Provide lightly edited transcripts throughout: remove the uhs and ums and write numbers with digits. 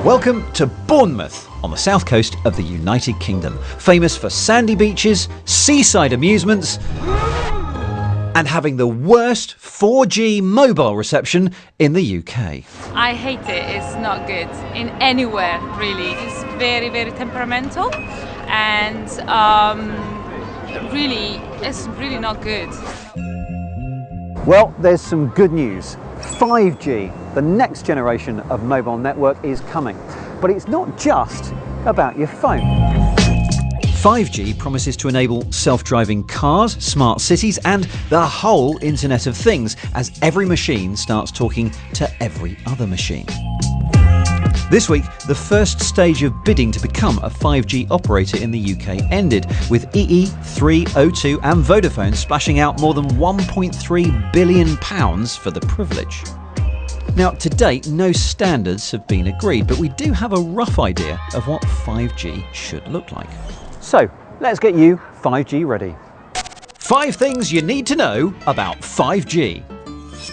Welcome to Bournemouth on the south coast of the United Kingdom, famous for sandy beaches, seaside amusements and having the worst 4G mobile reception in the UK. I hate it, it's not good in anywhere really. It's very, very temperamental and it's really not good. Well, there's some good news. 5G, the next generation of mobile network, is coming. But it's not just about your phone. 5G promises to enable self-driving cars, smart cities and the whole Internet of Things as every machine starts talking to every other machine. This week, the first stage of bidding to become a 5G operator in the UK ended, with EE, 3, O2 and Vodafone splashing out more than £1.3 billion for the privilege. Now, to date, no standards have been agreed, but we do have a rough idea of what 5G should look like. So, let's get you 5G ready. 5 things you need to know about 5G.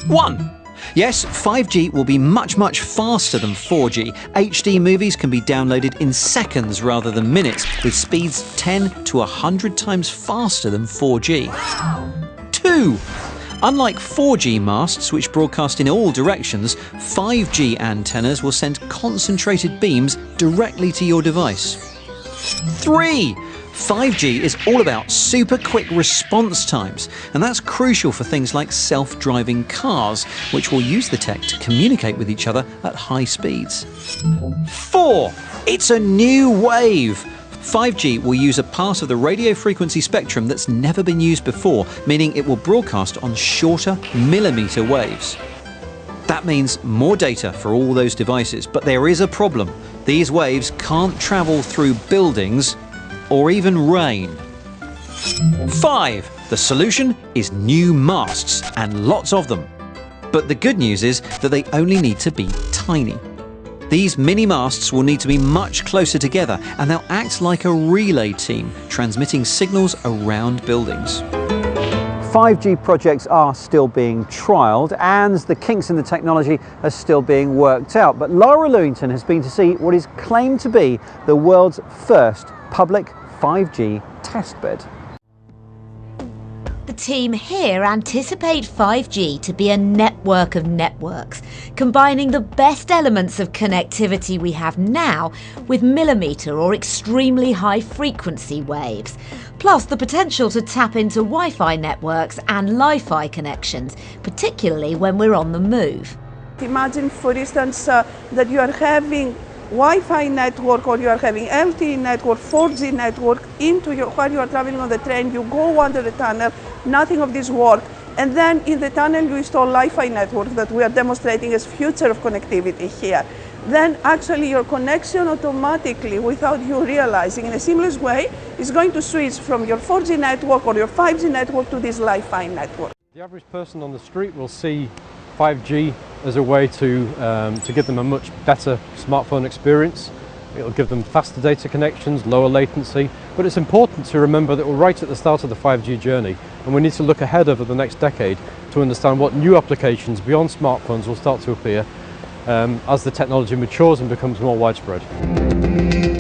1. Yes, 5G will be much faster than 4G. HD movies can be downloaded in seconds rather than minutes, with speeds 10 to 100 times faster than 4G. 2. Unlike 4G masts, which broadcast in all directions, 5G antennas will send concentrated beams directly to your device. 3. 5G is all about super quick response times, and that's crucial for things like self-driving cars, which will use the tech to communicate with each other at high speeds. 4. It's a new wave. 5G will use a part of the radio frequency spectrum that's never been used before, meaning it will broadcast on shorter millimetre waves. That means more data for all those devices, but there is a problem. These waves can't travel through buildings or even rain. 5. The solution is new masts, and lots of them. But the good news is that they only need to be tiny. These mini masts will need to be much closer together, and they'll act like a relay team, transmitting signals around buildings. 5G projects are still being trialled and the kinks in the technology are still being worked out. But Lara Lewington has been to see what is claimed to be the world's first public 5G testbed. The team here anticipate 5G to be a network of networks, combining the best elements of connectivity we have now with millimetre or extremely high frequency waves, plus the potential to tap into Wi-Fi networks and Li-Fi connections, particularly when we're on the move. Imagine, for instance, that you are having Wi-Fi network or you are having LTE network, 4G network while you are traveling on the train, you go under the tunnel, nothing of this work, and then in the tunnel you install Li-Fi network that we are demonstrating as future of connectivity here. Then actually your connection automatically, without you realizing, in a seamless way, is going to switch from your 4G network or your 5G network to this Li-Fi network. The average person on the street will see 5G as a way to give them a much better smartphone experience. It'll give them faster data connections, lower latency, but it's important to remember that we're right at the start of the 5G journey, and we need to look ahead over the next decade to understand what new applications beyond smartphones will start to appear as the technology matures and becomes more widespread.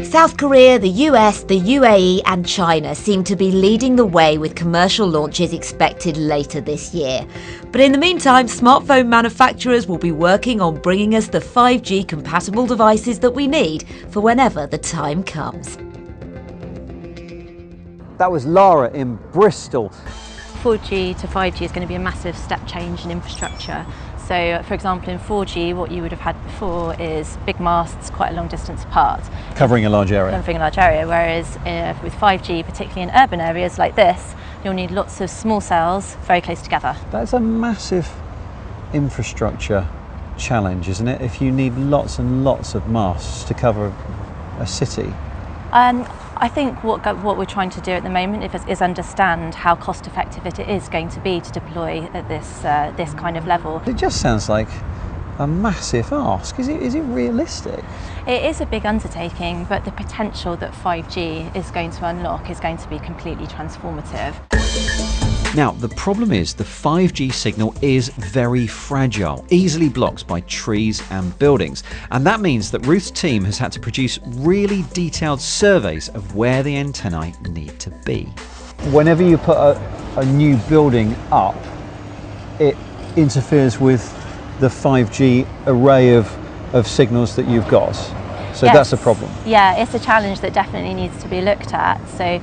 South Korea, the US, the UAE and China seem to be leading the way with commercial launches expected later this year. But in the meantime, smartphone manufacturers will be working on bringing us the 5G compatible devices that we need for whenever the time comes. That was Lara in Bristol. 4G to 5G is going to be a massive step change in infrastructure. So, for example, in 4G, what you would have had before is big masts quite a long distance apart. Covering a large area. Covering a large area, whereas with 5G, particularly in urban areas like this, you'll need lots of small cells very close together. That's a massive infrastructure challenge, isn't it? If you need lots and lots of masts to cover a city. I think what we're trying to do at the moment is understand how cost effective it is going to be to deploy at this kind of level. It just sounds like a massive ask. Is it realistic? It is a big undertaking, but the potential that 5G is going to unlock is going to be completely transformative. Now, the problem is the 5G signal is very fragile, easily blocked by trees and buildings. And that means that Ruth's team has had to produce really detailed surveys of where the antennae need to be. Whenever you put a new building up, it interferes with the 5G array of signals that you've got. So Yes. that's a problem. Yeah, it's a challenge that definitely needs to be looked at. So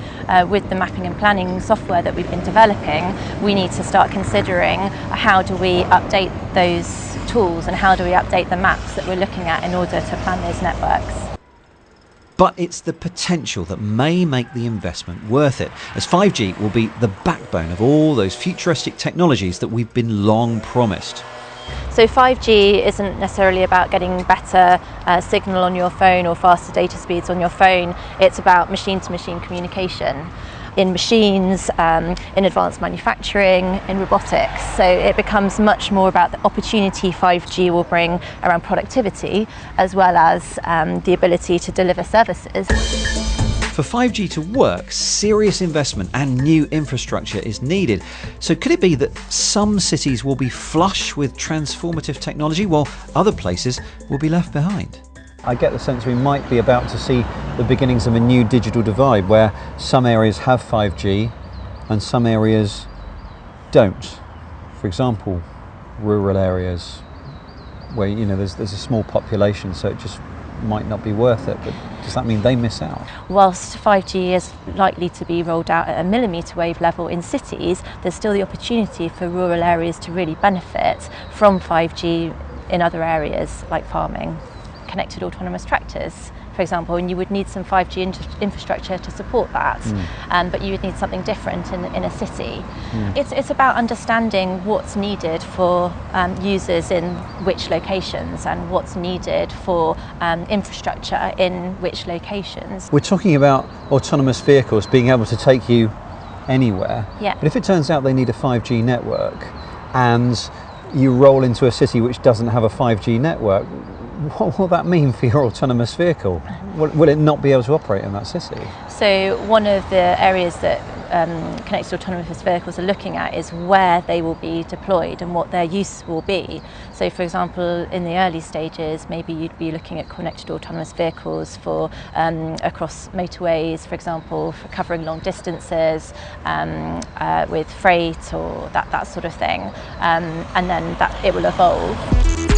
with the mapping and planning software that we've been developing, we need to start considering how do we update those tools and how do we update the maps that we're looking at in order to plan those networks. But it's the potential that may make the investment worth it, as 5G will be the backbone of all those futuristic technologies that we've been long promised. So 5G isn't necessarily about getting better signal on your phone or faster data speeds on your phone. It's about machine-to-machine communication in machines, in advanced manufacturing, in robotics. So it becomes much more about the opportunity 5G will bring around productivity, as well as the ability to deliver services. For 5G to work, serious investment and new infrastructure is needed. So could it be that some cities will be flush with transformative technology while other places will be left behind? I get the sense we might be about to see the beginnings of a new digital divide where some areas have 5G and some areas don't. For example, rural areas where there's a small population, so it just might not be worth it, but does that mean they miss out? Whilst 5G is likely to be rolled out at a millimetre wave level in cities, there's still the opportunity for rural areas to really benefit from 5G in other areas like farming, connected autonomous tractors, for example, and you would need some 5G infrastructure to support that, but you would need something different in a city. It's about understanding what's needed for users in which locations and what's needed for infrastructure in which locations. We're talking about autonomous vehicles being able to take you anywhere, Yeah. but if it turns out they need a 5G network and you roll into a city which doesn't have a 5G network, what will that mean for your autonomous vehicle? Will it not be able to operate in that city? So one of the areas that connected autonomous vehicles are looking at is where they will be deployed and what their use will be. So for example, in the early stages, maybe you'd be looking at connected autonomous vehicles for across motorways, for example, for covering long distances with freight or that sort of thing, and then it will evolve.